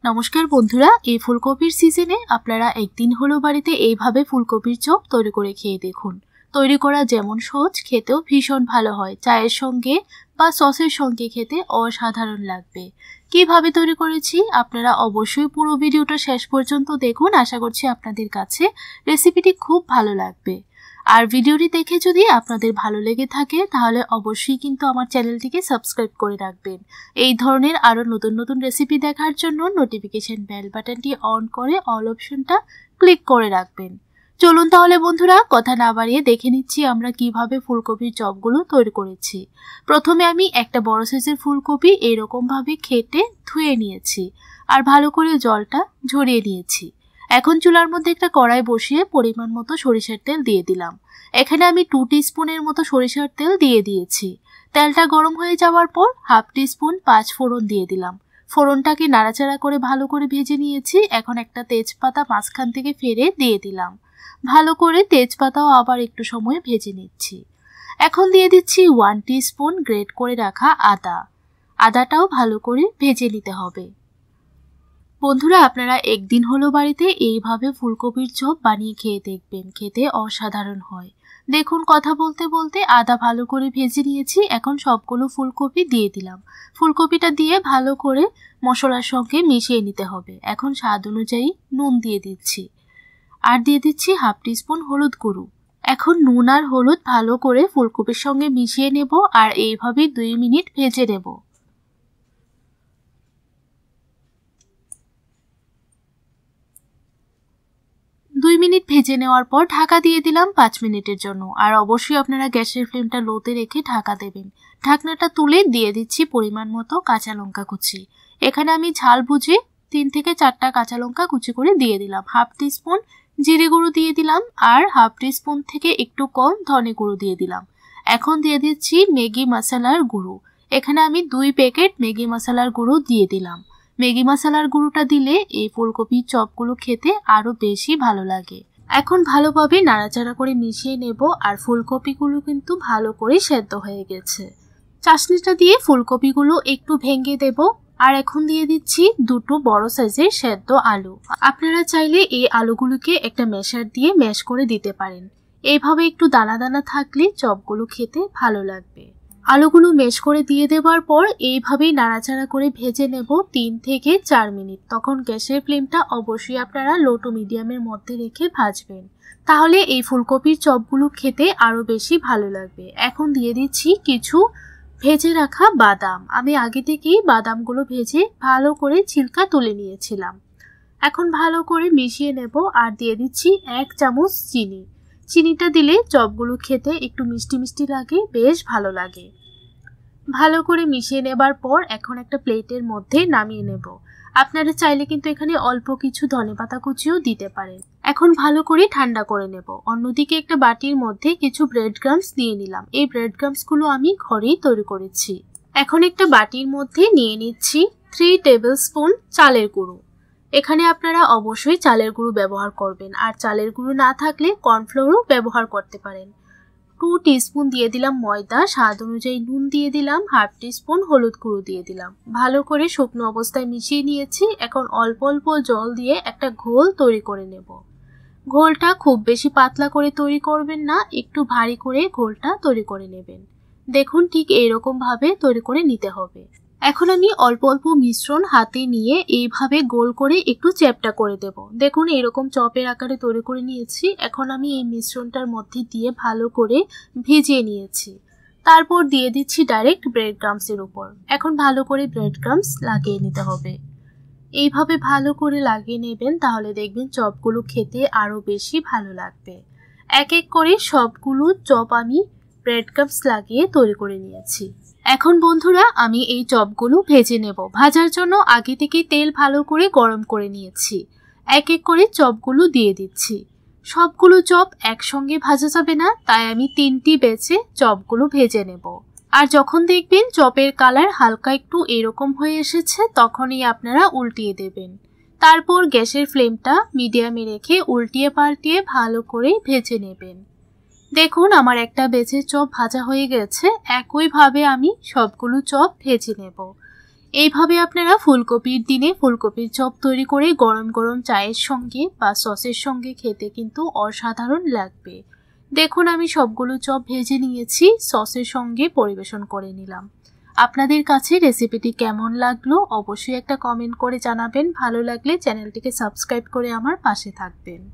নমস্কার বন্ধুরা, এই ফুলকপির সিজনে আপনারা একদিন হলো বাড়িতে এইভাবে ফুলকপির চপ তৈরি করে খেয়ে দেখুন। তৈরি করা যেমন সহজ, খেতেও ভীষণ ভালো হয়। চায়ের সঙ্গে বা সসের সঙ্গে খেতে অসাধারণ লাগবে। কিভাবে তৈরি করেছি আপনারা অবশ্যই পুরো ভিডিওটা শেষ পর্যন্ত দেখুন। আশা করছি আপনাদের কাছে রেসিপিটি খুব ভালো লাগবে। আর ভিডিওটি দেখে যদি আপনাদের ভালো লেগে থাকে তাহলে অবশ্যই কিন্তু আমার চ্যানেলটিকে সাবস্ক্রাইব করে রাখবেন। এই ধরনের আরও নতুন নতুন রেসিপি দেখার জন্য নোটিফিকেশন বেল বাটনটি অন করে অল অপশনটা ক্লিক করে রাখবেন। চলুন তাহলে বন্ধুরা, কথা না বাড়িয়ে দেখে নিচ্ছি আমরা কিভাবে ফুলকপির চপগুলো তৈরি করেছি। প্রথমে আমি একটা বড় সাইজের ফুলকপি এরকমভাবে কেটে ধুয়ে নিয়েছি আর ভালো করে জলটা ঝরিয়ে নিয়েছি। এখন চুলার মধ্যে একটা কড়াই বসিয়ে পরিমাণ মতো সরিষার তেল দিয়ে দিলাম। এখানে আমি 2 টিস্পুনের মতো সরিষার তেল দিয়ে দিয়েছি। তেলটা গরম হয়ে যাওয়ার পর 1/2 টিস্পুন 5 ফোড়ন দিয়ে দিলাম। ফোড়নটাকে নাড়াচাড়া করে ভালো করে ভেজে নিয়েছি। এখন একটা তেজপাতা মাঝখান থেকে ফেরে দিয়ে দিলাম। ভালো করে তেজপাতাও আবার একটু সময় ভেজে নিচ্ছি। এখন দিয়ে দিচ্ছি 1 টিস্পুন গ্রেট করে রাখা আদা। আদাটাও ভালো করে ভেজে নিতে হবে। বন্ধুরা, আপনারা একদিন হলো বাড়িতে এইভাবে ফুলকপির চপ বানিয়ে খেয়ে দেখবেন, খেতে অসাধারণ হয়। দেখুন, কথা বলতে বলতে আদা ভালো করে ভেজে নিয়েছি। এখন সবগুলো ফুলকপি দিয়ে দিলাম। ফুলকপিটা দিয়ে ভালো করে মশলার সঙ্গে মিশিয়ে নিতে হবে। এখন স্বাদ অনুযায়ী নুন দিয়ে দিচ্ছি আর দিয়ে দিচ্ছি 1/2 টিস্পুন হলুদ গুঁড়ো। এখন নুন আর হলুদ ভালো করে ফুলকপির সঙ্গে মিশিয়ে নেব আর এইভাবে 2 মিনিট ভেজে নেব। 2 মিনিট ভেজে নেওয়ার পর ঢাকা দিয়ে দিলাম 5 মিনিটের জন্য। আর অবশ্যই আপনারা গ্যাসের ফ্লেমটা লোতে রেখে ঢাকা দেবেন। ঢাকনাটা তুলে দিয়ে দিচ্ছি পরিমাণ মতো কাঁচা লঙ্কা কুচি। এখানে আমি ঝাল বুঝে 3 থেকে 4টা কাঁচা লঙ্কা কুচি করে দিয়ে দিলাম। 1/2 টিস্পুন জিরে গুঁড়ো দিয়ে দিলাম আর 1/2 টিস্পুন থেকে একটু কম ধনে গুঁড়ো দিয়ে দিলাম। এখন দিয়ে দিচ্ছি ম্যাগি মশলার গুঁড়ো। এখানে আমি 2 প্যাকেট ম্যাগি মশলার গুঁড়ো দিয়ে দিলাম। ম্যাগি মশলার গুঁড়োটা দিলে এই ফুলকপির চপগুলো খেতে আরো বেশি ভালো লাগে। এখন ভালোভাবে নাড়াচাড়া করে মিশিয়ে নেব আর ফুলকপিগুলো কিন্তু ভালো করে সেদ্ধ হয়ে গেছে। চাশনিটা দিয়ে ফুলকপিগুলো একটু ভেঙে দেব। আর এখন দিয়ে দিচ্ছি 2টো বড় সাইজের সেদ্ধ আলু। আপনারা চাইলে এই আলুগুলোকে একটা ম্যাশার দিয়ে ম্যাশ করে দিতে পারেন। এইভাবে একটু দানা দানা থাকলে চপগুলো খেতে ভালো লাগবে। আলুগুলো ম্যাশ করে দিয়ে দেওয়ার পর এইভাবেই নাড়াচাড়া করে ভেজে নেব 3 থেকে 4 মিনিট। তখন গ্যাসের ফ্লেমটা অবশ্যই আপনারা লো টু মিডিয়ামের মধ্যে রেখে ভাজবেন, তাহলে এই ফুলকপির চপগুলো খেতে আরো বেশি ভালো লাগবে। এখন দিয়ে দিচ্ছি কিছু ভেজে রাখা বাদাম। আমি আগে থেকেই বাদামগুলো ভেজে ভালো করে ছিলকা তুলে নিয়েছিলাম। এখন ভালো করে মিশিয়ে নেব আর দিয়ে দিচ্ছি 1 চামচ চিনি। চিনিটা দিলে চপগুলো খেতে একটু মিষ্টি মিষ্টি লাগে, বেশ ভালো লাগে। ভালো করে মিশিয়ে নেবার পর এখন একটা প্লেটের মধ্যে নামিয়ে নেব। আপনারা চাইলে কিন্তু এখানে অল্প কিছু ধনেপাতা কুচিও দিতে পারেন। এখন ভালো করে ঠান্ডা করে নেব। অন্যদিকে একটা বাটির মধ্যে কিছু ব্রেড ক্রাম্বস নিয়ে নিলাম। এই ব্রেড ক্রাম্বসগুলো আমি ঘরেই তৈরি করেছি। এখন একটা বাটির মধ্যে নিয়ে নিচ্ছি 3 টেবিলস্পুন চালের গুঁড়ো। এখানে আপনারা অবশ্যই চালের গুঁড়ো ব্যবহার করবেন, আর চালের গুঁড়ো না থাকলে কর্নফ্লোরও ব্যবহার করতে পারেন। 2 টিস্পুন দিয়ে দিলাম ময়দা, স্বাদ অনুযায়ী নুন দিয়ে দিলাম, 1/2 টিস্পুন হলুদ গুঁড়ো দিয়ে দিলাম। ভালো করে শুকনো অবস্থায় মিশিয়ে নিয়েছি। এখন অল্প অল্প জল দিয়ে একটা ঘোল তৈরি করে নেব। ঘোলটা খুব বেশি পাতলা করে তৈরি করবেন না, একটু ভারী করে ঘোলটা তৈরি করে নেবেন। দেখুন, ঠিক এইরকম ভাবে তৈরি করে নিতে হবে। এখন আমি অল্প অল্প মিশ্রণ হাতে নিয়ে এইভাবে গোল করে একটু চ্যাপ্টা করে দেব। দেখুন, এরকম চপের আকারে তৈরি করে নিয়েছি। এখন আমি এই মিশ্রণটার মধ্যে দিয়ে ভালো করে ভিজিয়ে নিয়েছি। তারপর দিয়ে দিচ্ছি ডাইরেক্ট ব্রেড ক্রাম্বসের উপর। এখন ভালো করে ব্রেড ক্রাম্বস লাগিয়ে নিতে হবে। এইভাবে ভালো করে লাগিয়ে নেবেন, তাহলে দেখবেন চপগুলো খেতে আরো বেশি ভালো লাগবে। এক এক করে সবগুলো চপ আমি ব্রেড ক্রাম্বস লাগিয়ে তৈরি করে নিয়েছি। এখন বন্ধুরা, আমি এই চপগুলো ভেজে নেব। ভাজার জন্য আগে থেকে তেল ভালো করে গরম করে নিয়েছি। এক এক করে চপগুলো দিয়ে দিচ্ছি। সবগুলো চপ একসঙ্গে ভাজা যাবে না, তাই আমি 3টি বেছে চপগুলো ভেজে নেব। আর যখন দেখবেন চপের কালার হালকা একটু এরকম হয়ে এসেছে, তখনই আপনারা উল্টিয়ে দেবেন। তারপর গ্যাসের ফ্লেমটা মিডিয়ামে রেখে উল্টিয়ে পাল্টিয়ে ভালো করে ভেজে নেবেন। দেখুন, আমার একটা বেছে চপ ভাজা হয়ে গেছে। একইভাবে আমি সবগুলো চপ ভেজে নেব। এইভাবে আপনারা ফুলকপির দিনে ফুলকপির চপ তৈরি করে গরম গরম চায়ের সঙ্গে বা সসের সঙ্গে খেতে কিন্তু অসাধারণ লাগবে। দেখুন আমি সবগুলো চপ ভেজে নিয়েছি, সসের সঙ্গে পরিবেশন করে নিলাম। আপনাদের কাছে রেসিপিটি কেমন লাগলো অবশ্যই একটা কমেন্ট করে জানাবেন। ভালো লাগলে চ্যানেলটিকে সাবস্ক্রাইব করে আমার পাশে থাকবেন।